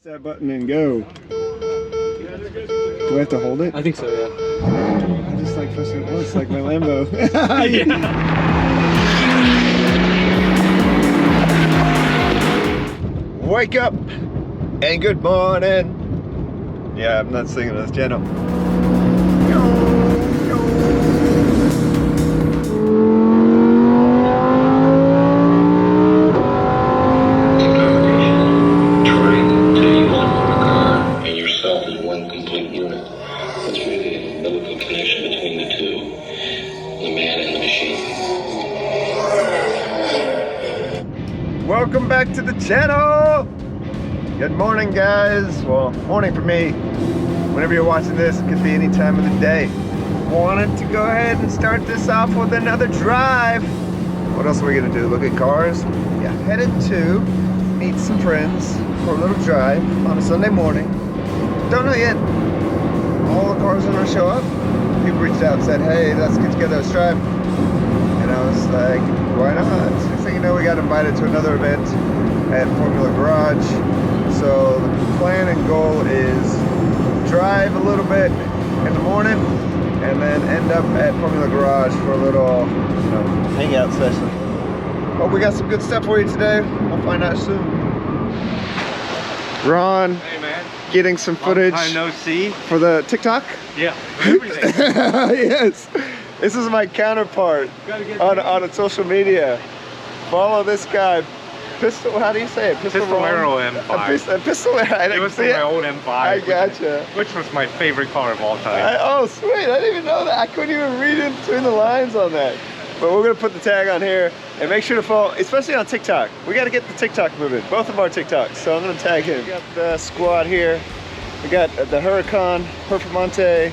that button and go. Do I have to hold it? I think so, yeah. I just like pressing it once, like my Lambo. Wake up and good morning. Yeah, I'm not singing this channel. Welcome back to the channel. Good morning, guys. Well, morning for me. Whenever you're watching this, it could be any time of the day. Wanted to go ahead and start this off with another drive. What else are we gonna do? Look at cars? Yeah, headed to meet some friends for a little drive on a Sunday morning. Don't know yet. All the cars are gonna show up. People reached out and said, hey, let's get together, let's drive. And I was like, why not? Next thing you know, we got invited to another event at Formula Garage. So the plan and goal is drive a little bit in the morning and then end up at Formula Garage for a little, you know, hangout session. Hope we got some good stuff for you today. We'll find out soon. Ron, hey man, getting some footage no see for the TikTok. Yeah, everything. Yes. This is my counterpart on a social media. Follow this guy. Pistol, how do you say it? Pistolero M5. Pistolero. It was from my old M5. I gotcha. Which was my favorite car of all time. Oh, sweet. I didn't even know that. I couldn't even read in between the lines on that. But we're going to put the tag on here and make sure to follow, especially on TikTok. We got to get the TikTok moving. Both of our TikToks. So I'm going to tag him. We got the squad here. We got the Huracan, Performante,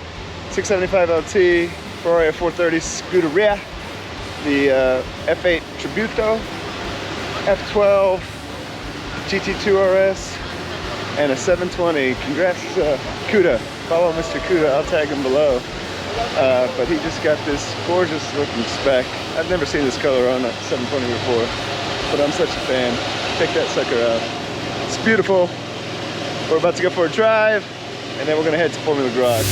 675 LT, Ferrari F430 Scuderia, the F8 Tributo, F12 GT2RS, and a 720. Congrats, Kuda. Follow Mr. Kuda. I'll tag him below. But he just got this gorgeous looking spec. I've never seen this color on a 720 before, but I'm such a fan. Check that sucker out. It's beautiful. We're about to go for a drive, and then we're gonna head to Formula Garage.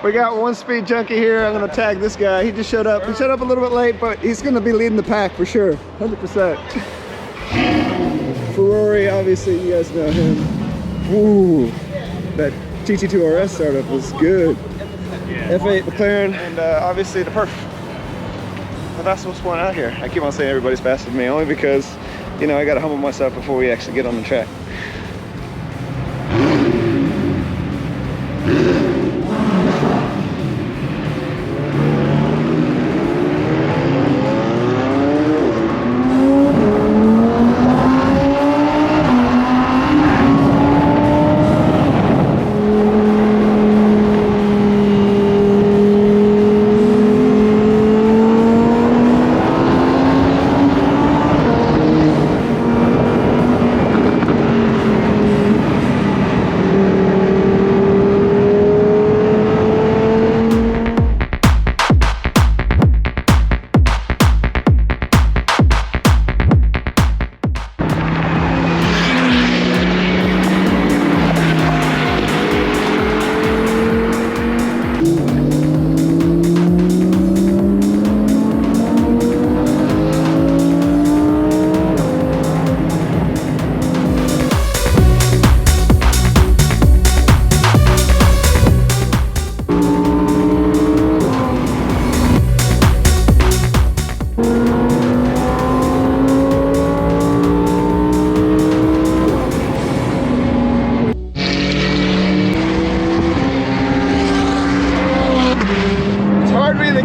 We got one speed junkie here. I'm gonna tag this guy. He just showed up. He showed up a little bit late, but he's gonna be leading the pack for sure, 100%. Ferrari, obviously you guys know him. Ooh, that GT2RS startup was good. F8 Mclaren, and obviously the Perf. The fastest one out here. I keep on saying everybody's faster than me, only because, you know, I gotta humble myself before we actually get on the track.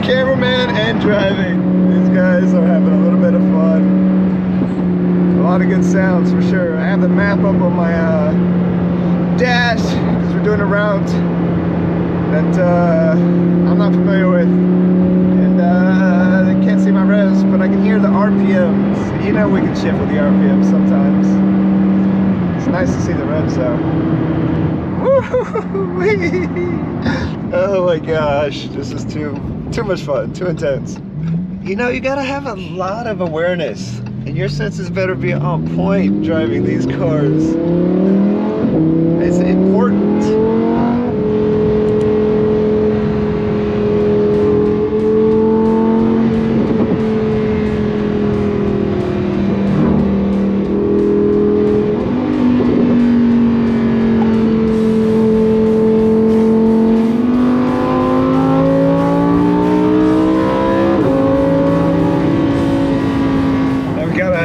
cameraman and driving. These guys are having a little bit of fun. A lot of good sounds for sure. I have the map up on my dash because doing a route that I'm not familiar with, and I can't see my revs, but I can hear the RPMs. You know we can shift with the RPMs sometimes. It's nice to see the revs though. Oh my gosh, this is too much fun, too intense. You know, you gotta have a lot of awareness, and your senses better be on point driving these cars. It's important.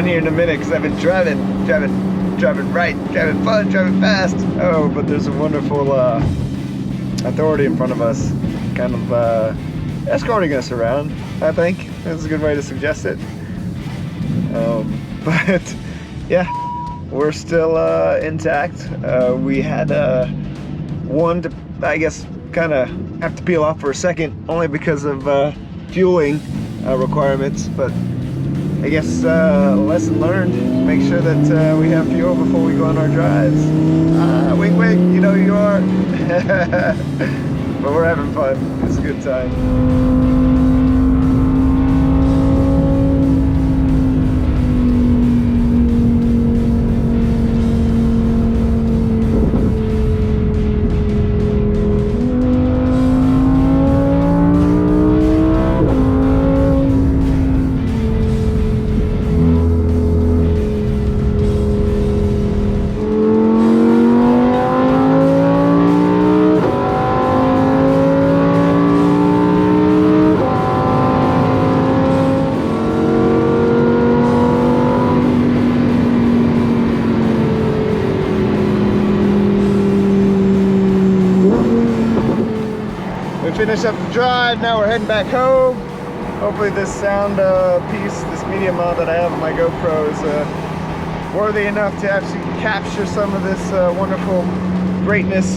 In a minute, because I've been driving right, driving fun, driving fast. Oh, but there's a wonderful authority in front of us, kind of escorting us around. I think that's a good way to suggest it. But yeah, we're still intact. We had one to, I guess, kind of have to peel off for a second, only because of fueling requirements, but I guess lesson learned. Make sure that we have fuel before we go on our drives. Wink wink, you know who you are. But we're having fun. It's a good time. Finish up the drive, now we're heading back home. Hopefully this sound piece, this media mount that I have on my GoPro is worthy enough to actually capture some of this wonderful greatness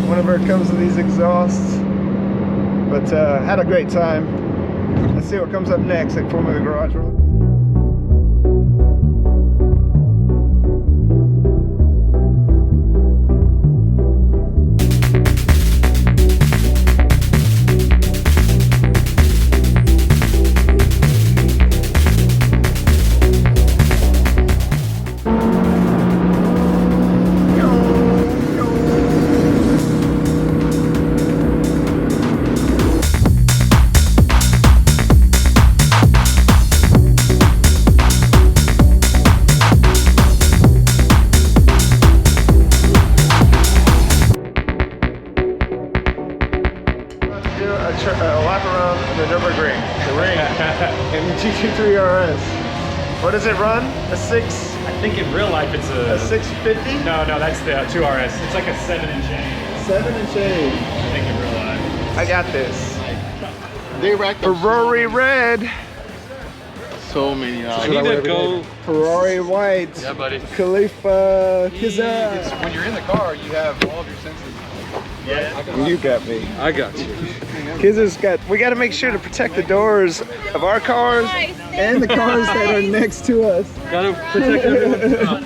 whenever it comes to these exhausts. But had a great time. Let's see what comes up next at Formula Garage World. A lap around the Nürburgring, the ring, in GT2RS. What does it run? A 6? I think in real life it's a 650? No, that's the 2RS. It's like a 7 and change. 7 and change. I think in real life. I got this. Ferrari red. So many. I need to go. Ferrari white. Yeah, buddy. Khalifa Khizer. When you're in the car, you have all of your senses. Yeah. You got me. I got you. Khizer's got. We got to make sure to protect the doors of our cars and the cars that are next to us. Gotta protect everyone.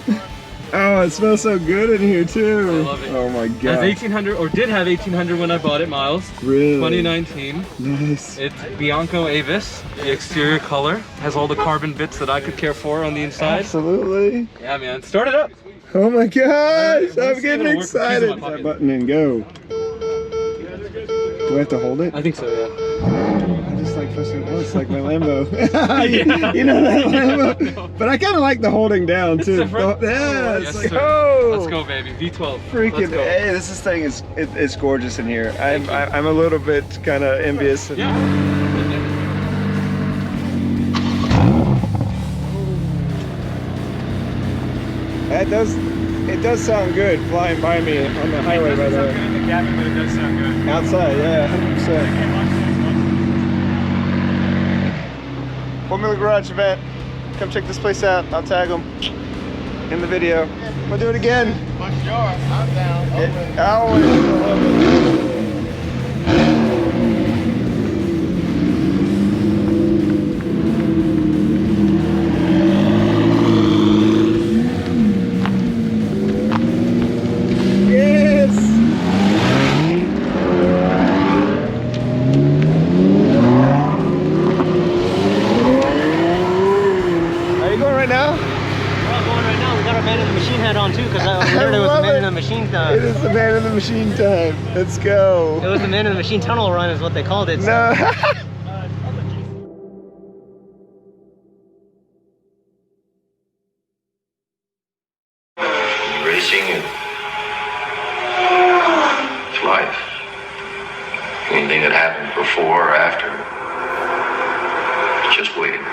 Oh, it smells so good in here too. I love it. Oh my It god. has 1800, or did have 1800 when I bought it miles. Really? 2019. Nice. It's Bianco Avis. The exterior color has all the carbon bits that I could care for on the inside. Absolutely. Yeah, man. Start it up. Oh my gosh, Let's I'm see getting if it'll work. Keys in my excited. pocket. That button and go. Do I have to hold it? I think so, yeah. I just like pushing. Oh, it's like my Lambo. you know that Lambo? But I kind of like the holding down too. different. Yeah, Yes, let's sir. go. Let's go, baby. V12. Freaking Let's go. hey, this thing is it's gorgeous in here. I'm a little bit kind of envious. Yeah. It does sound good flying by me on the highway, by the way. in the cabin, but it does sound good. Outside, yeah, 100%. Formula Garage event. Come check this place out. I'll tag them in the video. We'll do it again. I'm down. Always. hat on too, because we learned it was the man in the machine It time. is the man in the machine time. Let's go. It was the man in the machine tunnel run is what they called it. So. No. Racing is life. Anything that happened before or after, it's just waiting.